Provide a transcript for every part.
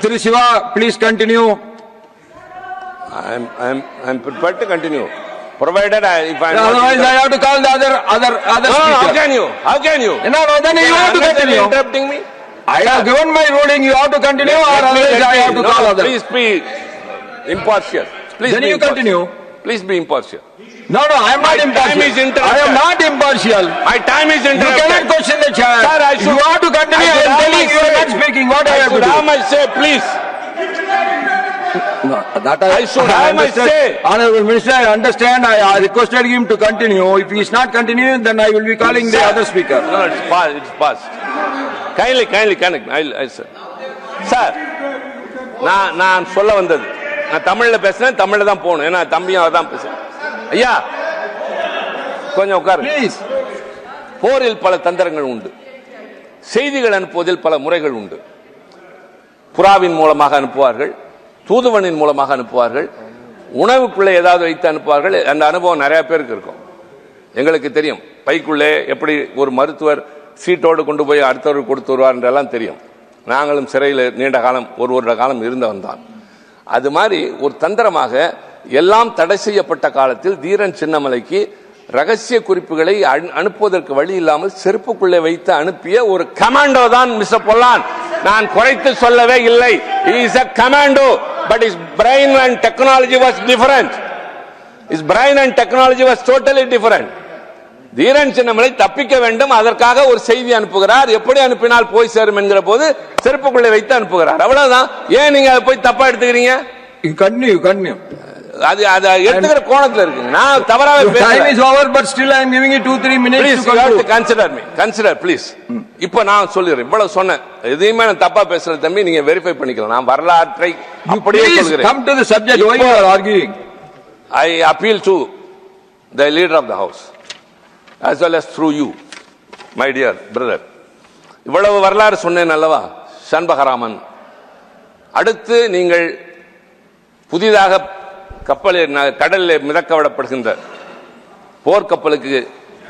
Mr. Shiva, please continue. I'm prepared to continue, provided if I. Otherwise, I have to call the other No, speaker. how can you? How can you? No, then you have to continue. Interrupting me. I have given my ruling. You have to continue, or otherwise I have to call other. Please be impartial. Please. Then be you impartial. continue. Please be impartial. No, I am not My time impartial. is interrupted. I am not impartial. My time is You cannot interrupted. question the chair. Sir, I should. You have to continue. I am telling you, you are not speaking. What I have to should do? have my say, please. No, that I should have my understand. say. Honorable Minister, I understand. I requested him to continue. If he is not continuing, then I will be calling the Sir. other speaker. No, it's past. It's past. Kindly connect. I sir. Sir, நான் சொல்ல வந்தது, நான் தமிழ்ல பேசுறேன், தமிழ்ல தான் போகணும். ஏன்னா தம்பியும் அதான் பேசுறேன். ஐயா கொஞ்சம் உட்காருங்க. Please. போரில் பல தந்திரங்கள் உண்டு, செய்திகள் அனுப்புவதில் பல முறைகள் உண்டு. புறாவின் மூலமாக அனுப்புவார்கள், தூதுவனின் மூலமாக அனுப்புவார்கள், உணவுக்குள்ளே ஏதாவது வைத்து அனுப்புவார்கள். அந்த அனுபவம் நிறைய பேருக்கு இருக்கும். எங்களுக்கு தெரியும், பைக்குள்ளே எப்படி ஒரு மருத்துவர் சீட்டோடு கொண்டு போய் அடுத்தவர்கள் கொடுத்து வருவார் என்றெல்லாம் தெரியும். நாங்களும் சிறையில் நீண்ட காலம், ஒரு வருட காலம் இருந்தவன் தான். அது மாதிரி ஒரு தந்திரமாக எல்லாம் தடை செய்யப்பட்ட காலத்தில் தீரன் சின்னமலைக்கு ரகசிய குறிப்புகளை அனுப்புவதற்கு வழி இல்லாமல் செருப்புக்குள்ளே வைத்து அனுப்பிய ஒரு கமாண்டோ தான் மிஸ்டர் பொல்லான். நான் குறைத்து சொல்லவே இல்லை. He is a commando, but his brain and technology was different. His brain and technology was totally different. Dheeran Chinnamalai தப்பிக்க வேண்டும், அதற்காக ஒரு செய்தி அனுப்புகிறார். எப்படி அனுப்பினால் போய் சேரும் என்கிற போது செருப்புக்குள்ளே வைத்து அனுப்புகிறார். அவ்வளவுதான். ஏன் நீங்க போய் தப்பா எடுத்துக்கிறீங்க? Continue. அது எடுத்துக்கிற கோணத்துல இருக்குங்க. நான் தவறாக பேசுறேன். Time is over, but still I am giving you 2-3 minutes Please, to you have to conclude. consider me. Consider, please. இப்ப நான் சொல்லிடுறேன். இவ்வளவு சொன்னேன். எதையுமே நான் தப்பா பேசுறது தம்பி, நீங்க வெரிஃபை பண்ணிக்கலாம். நான் வரலாற்றை அப்படியே Please சொல்கிறேன். come to the subject. Why you are arguing? I appeal to the leader of the house as well as through you, my dear brother. இவ்வளவு வரலாறு சொன்னேன் அல்லவா சண்பகராமன். அடுத்து நீங்கள் புதிதாக கடலில் மிதக்க விடப்படுகின்ற போர்க்கப்பலுக்கு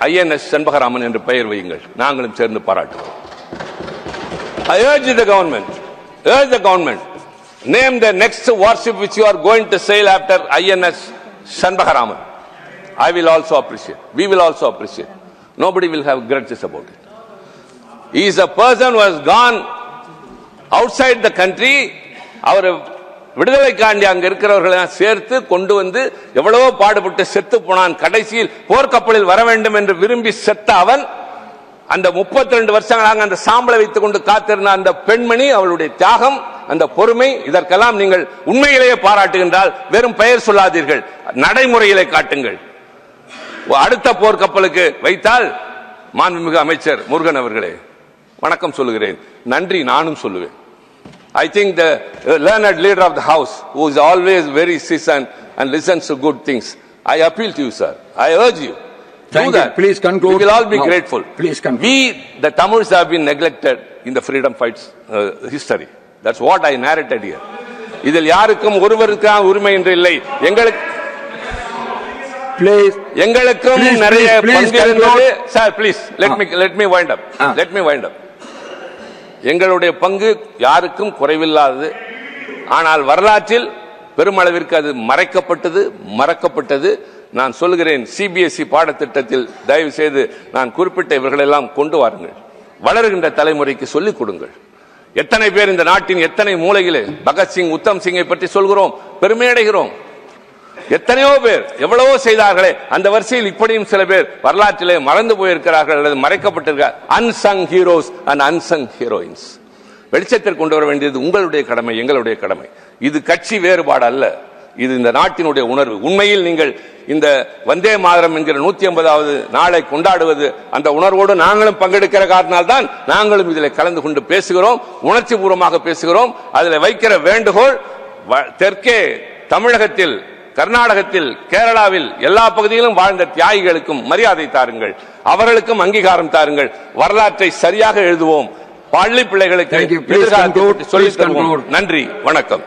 INS சண்பகராமன் என்று பெயர் வையுங்கள். நாங்களும் சேர்ந்து பாராட்டுவோம். I urge the government, name the next warship which you are going to sail after INS Chempakaraman. I will also appreciate. We will also appreciate. Nobody will have grudges about it. He is a person who has gone outside the country. அவர் விடுதலைக்காண்டி அங்க இருக்கிறவர்களை சேர்த்து கொண்டு வந்து எவ்வளவோ பாடுபட்டு செத்து போனான். கடைசியில் போர்க்கப்பலில் வர வேண்டும் என்று விரும்பி செத்த அவன், அந்த 32 வருஷங்களாக அந்த சாம்பலை வைத்துக் கொண்டு காத்திருந்த அந்த பெண்மணி, அவளுடைய தியாகம், அந்த பொறுமை, இதற்கெல்லாம் நீங்கள் உண்மையிலேயே பாராட்டுகின்றால் வெறும் பெயர் சொல்லாதீர்கள், நடைமுறையிலே காட்டுங்கள். அடுத்த போர்க்கப்பலுக்கு வைத்தால் மாண்புமிகு அமைச்சர் முருகன் அவர்களே வணக்கம் சொல்லுகிறேன், நன்றி நானும் சொல்லுவேன். I think the learned leader of the house, who is always very seasoned and listens to good things, I appeal to you, sir. I urge you. Thank do that. you. Please conclude. We will all be No. grateful. Please conclude. We, the Tamils, have been neglected in the freedom fights history. That's what I narrated here. இதில் யாருக்கும் ஒருவருக்கான உரிமை என்று இல்லை. எங்களுக்கும் நிறைய பங்கு இருந்தது. Sir, please let me wind up. Let me wind up. எங்களுடைய பங்கு யாருக்கும் குறைவில்லாதது. ஆனால் வரலாற்றில் பெருமளவிற்கு அது மறக்கப்பட்டது. நான் சொல்லுகிறேன், CBSE பாடத்திட்டத்தில் தயவு செய்து நான் குறிப்பிட்ட இவர்களெல்லாம் கொண்டு வாருங்கள். வளர்கின்ற தலைமுறைக்கு சொல்லிக் கொடுங்கள். எத்தனை பேர் இந்த நாட்டின் எத்தனை மூலையிலே பகத்சிங், உத்தம் சிங்கை பற்றி சொல்கிறோம், பெருமை அடைகிறோம். எத்தனையோ பேர் எவ்வளவோ செய்தார்களே, அந்த வரிசையில் இப்படியும் சில பேர் வரலாற்றிலே மறந்து போயிருக்கிறார்கள் அல்லது மறைக்கப்பட்டிருக்கிறார். Unsung heroes and unsung heroines. வெளிச்சத்திற்கு கொண்டு வர வேண்டியது உங்களுடைய கடமை, எங்களுடைய கடமை. இது கட்சி வேறுபாடு அல்ல, இது இந்த நாட்டினுடைய உணர்வு. உண்மையில் நீங்கள் இந்த வந்தே மாதரம் என்கிற 150வது நாளை கொண்டாடுவது அந்த உணர்வோடு நாங்களும் பங்கெடுக்கிற காரணத்தால் தான் நாங்களும் இதில் கலந்து கொண்டு பேசுகிறோம், உணர்ச்சி பூர்வமாக பேசுகிறோம். அதில் வைக்கிற வேண்டுகோள், தெற்கே தமிழகத்தில், கர்நாடகத்தில், கேரளாவில் எல்லா பகுதியிலும் வாழ்ந்த தியாகிகளுக்கும் மரியாதை தாருங்கள், அவர்களுக்கும் அங்கீகாரம் தாருங்கள். வரலாற்றை சரியாக எழுதுவோம். பள்ளி பிள்ளைகளுக்கு சொல்லித் தருவோம். நன்றி, வணக்கம்.